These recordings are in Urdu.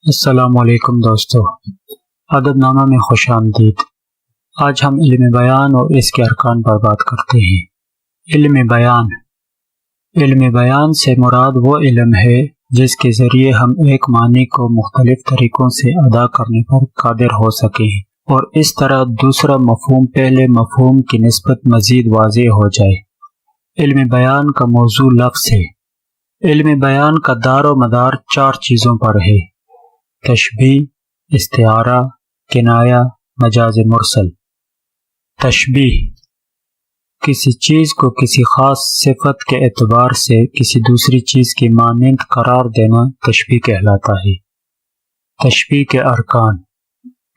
السلام علیکم دوستو، ادب نامہ میں خوش آمدید۔ آج ہم علم بیان اور اس کے ارکان پر بات کرتے ہیں۔ علم بیان سے مراد وہ علم ہے جس کے ذریعے ہم ایک معنی کو مختلف طریقوں سے ادا کرنے پر قادر ہو سکیں اور اس طرح دوسرا مفہوم پہلے مفہوم کی نسبت مزید واضح ہو جائے۔ علم بیان کا موضوع لفظ ہے۔ علم بیان کا دار و مدار 4 چیزوں پر ہے: تشبیہ، استعارہ، کنایہ، مجاز مرسل۔ تشبیہ: کسی چیز کو کسی خاص صفت کے اعتبار سے کسی دوسری چیز کی مانند قرار دینا تشبیہ کہلاتا ہے۔ تشبیہ کے ارکان: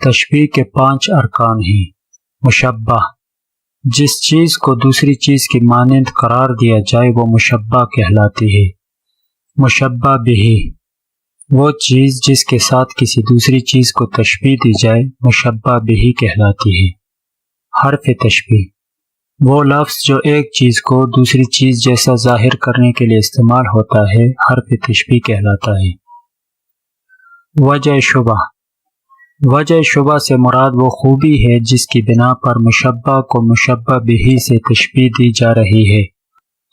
تشبیہ کے 5 ارکان ہیں۔ مشبہ: جس چیز کو دوسری چیز کی مانند قرار دیا جائے وہ مشبہ کہلاتی ہے۔ مشبہ بہ: وہ چیز جس کے ساتھ کسی دوسری چیز کو تشبیہ دی جائے مشبہ بہ کہلاتی ہے۔ حرف تشبیہ: وہ لفظ جو ایک چیز کو دوسری چیز جیسا ظاہر کرنے کے لیے استعمال ہوتا ہے حرف تشبیہ کہلاتا ہے۔ وجہ شبہ: وجہ شبہ سے مراد وہ خوبی ہے جس کی بنا پر مشبہ کو مشبہ بہ سے تشبیہ دی جا رہی ہے۔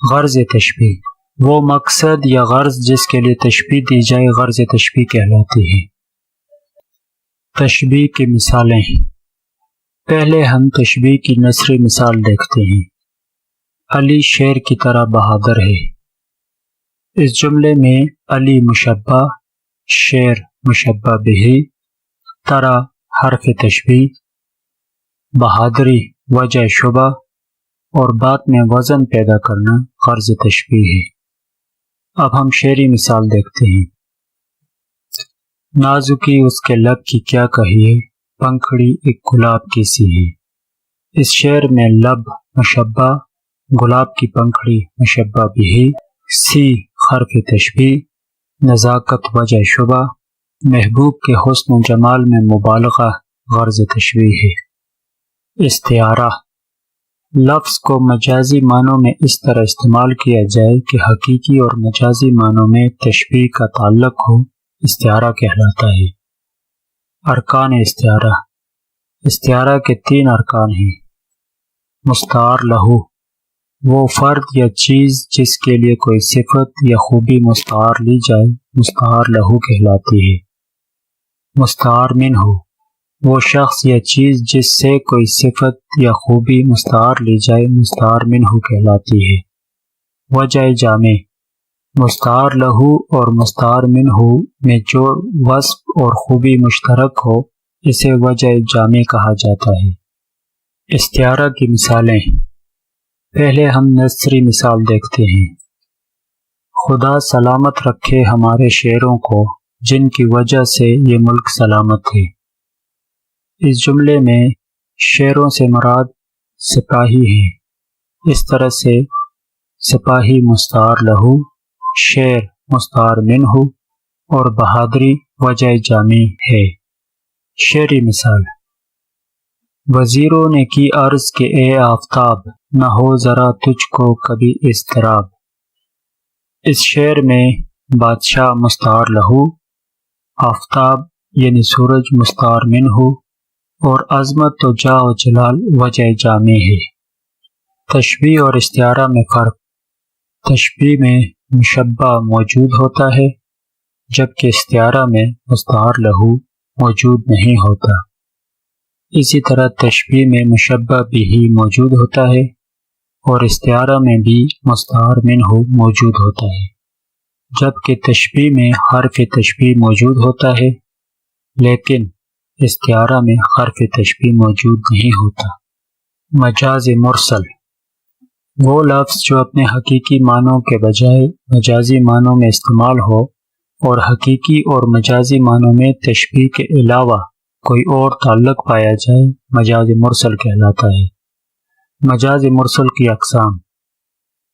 غرض تشبیہ: وہ مقصد یا غرض جس کے لیے تشبیہ دی جائے غرض تشبیہ کہلاتی ہے۔ تشبیہ کی مثالیں: پہلے ہم تشبیہ کی نثری مثال دیکھتے ہیں۔ علی شیر کی طرح بہادر ہے۔ اس جملے میں علی مشبہ، شیر مشبہ بہ، طرح حرف تشبیہ، بہادری وجہ شبہ اور بات میں وزن پیدا کرنا غرض تشبیہ ہے۔ اب ہم شعری مثال دیکھتے ہیں۔ نازکی اس کے لب کی کیا کہیے، پنکھڑی ایک گلاب کی سی ہے۔ اس شعر میں لب مشبہ، گلاب کی پنکھڑی مشبہ بہ، سی حرف تشبیہ، نزاکت وجہ شبہ، محبوب کے حسن و جمال میں مبالغہ غرض تشبیہ ہے۔ استعارہ: لفظ کو مجازی معنوں میں اس طرح استعمال کیا جائے کہ حقیقی اور مجازی معنوں میں تشبیہ کا تعلق ہو، استعارہ کہلاتا ہے۔ ارکان استعارہ: استعارہ کے 3 ارکان ہیں۔ مستعار لہ: وہ فرد یا چیز جس کے لیے کوئی صفت یا خوبی مستعار لی جائے مستعار لہ کہلاتی ہے۔ مستعار منہ: وہ شخص یا چیز جس سے کوئی صفت یا خوبی مستعار لی جائے مستعار منہ کہلاتی ہے۔ وجہ جامع: مستعار لہ اور مستعار منہ میں جو وصف اور خوبی مشترک ہو اسے وجہ جامع کہا جاتا ہے۔ استعارہ کی مثالیں: پہلے ہم نثری مثال دیکھتے ہیں۔ خدا سلامت رکھے ہمارے شیروں کو جن کی وجہ سے یہ ملک سلامت ہے۔ اس جملے میں شیروں سے مراد سپاہی ہیں۔ اس طرح سے سپاہی مستعار لہ، شیر مستعار منہ اور بہادری وجہ جامع ہے۔ شعری مثال: وزیروں نے کی عرض کہ اے آفتاب نہ ہو ذرا تجھ کو کبھی اضطراب۔ اس شعر میں بادشاہ مستعار لہ، آفتاب یعنی سورج مستعار منہ اور عظمت و جاہ و جلال وجہ جامع ہے۔ تشبیہ اور استعارہ میں فرق: تشبیہ میں مشبہ موجود ہوتا ہے جبکہ استعارہ میں مستعار لہ موجود نہیں ہوتا۔ اسی طرح تشبیہ میں مشبہ بہ موجود ہوتا ہے اور استعارہ میں بھی مستعار منہ موجود ہوتا ہے، جبکہ تشبیہ میں حرف تشبیہ موجود ہوتا ہے لیکن استعارہ میں حرف تشبیہ موجود نہیں ہوتا۔ مجاز مرسل: وہ لفظ جو اپنے حقیقی معنوں کے بجائے مجازی معنوں میں استعمال ہو اور حقیقی اور مجازی معنوں میں تشبیہ کے علاوہ کوئی اور تعلق پایا جائے مجاز مرسل کہلاتا ہے۔ مجاز مرسل کی اقسام: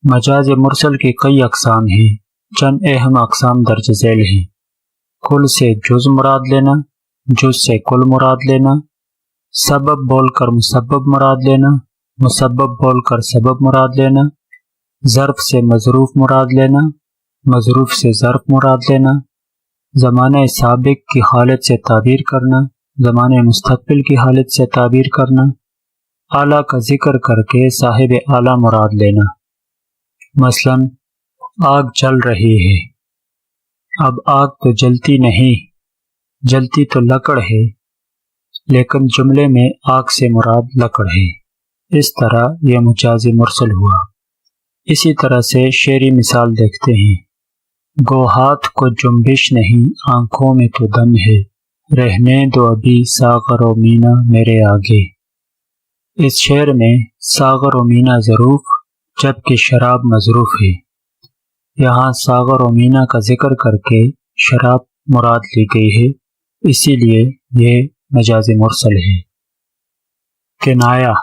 مجاز مرسل کی کئی اقسام ہیں۔ چند اہم اقسام درج ذیل ہیں۔ کل سے جز مراد لینا، جز سے کل مراد لینا، سبب بول کر مسبب مراد لینا، مسبب بول کر سبب مراد لینا، ظرف سے مظروف مراد لینا، مظروف سے ظرف مراد لینا، زمانہ سابق کی حالت سے تعبیر کرنا، زمانہ مستقبل کی حالت سے تعبیر کرنا، اعلیٰ کا ذکر کر کے صاحب اعلیٰ مراد لینا۔ مثلا آگ جل رہی ہے، اب آگ تو جلتی نہیں، جلتی تو لکڑ ہے، لیکن جملے میں آگ سے مراد لکڑ ہے۔ اس طرح یہ مجازی مرسل ہوا۔ اسی طرح سے شعری مثال دیکھتے ہیں۔ گو ہاتھ کو جنبش نہیں، آنکھوں میں تو دم ہے، رہنے دو ابھی ساغر و مینا میرے آگے۔ اس شعر میں ساغر و مینا ظروف جبکہ شراب مظروف ہے۔ یہاں ساغر و مینا کا ذکر کر کے شراب مراد لی گئی ہے، اسی لیے یہ مجاز مرسل ہے۔ کنایہ،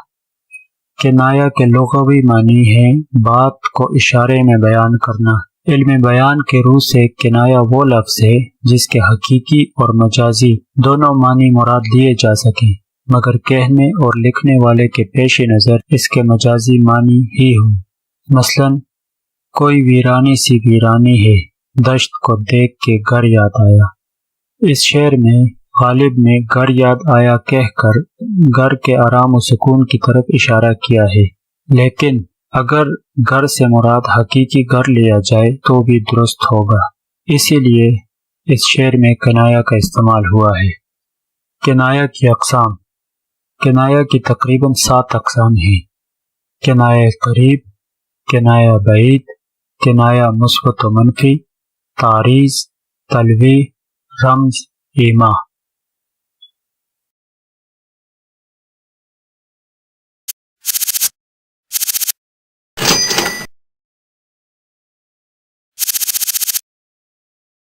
کنایہ کے لغوی معنی ہے بات کو اشارے میں بیان کرنا۔ علم بیان کے روح سے کنایہ وہ لفظ ہے جس کے حقیقی اور مجازی دونوں معنی مراد لیے جا سکیں، مگر کہنے اور لکھنے والے کے پیش نظر اس کے مجازی معنی ہی ہوں۔ مثلا کوئی ویرانی سی ویرانی ہے، دشت کو دیکھ کے گھر یاد آیا۔ اس شعر میں غالب نے گھر یاد آیا کہہ کر گھر کے آرام و سکون کی طرف اشارہ کیا ہے، لیکن اگر گھر سے مراد حقیقی گھر لیا جائے تو بھی درست ہوگا، اسی لیے اس شعر میں کنایہ کا استعمال ہوا ہے۔ کنایہ کی اقسام۔ کنایہ کی تقریباً 7 اقسام ہیں۔ کنایہ قریب، کنایہ بعید، کنایہ مثبت و منفی، تعریض، تلویح، رمز، ایما۔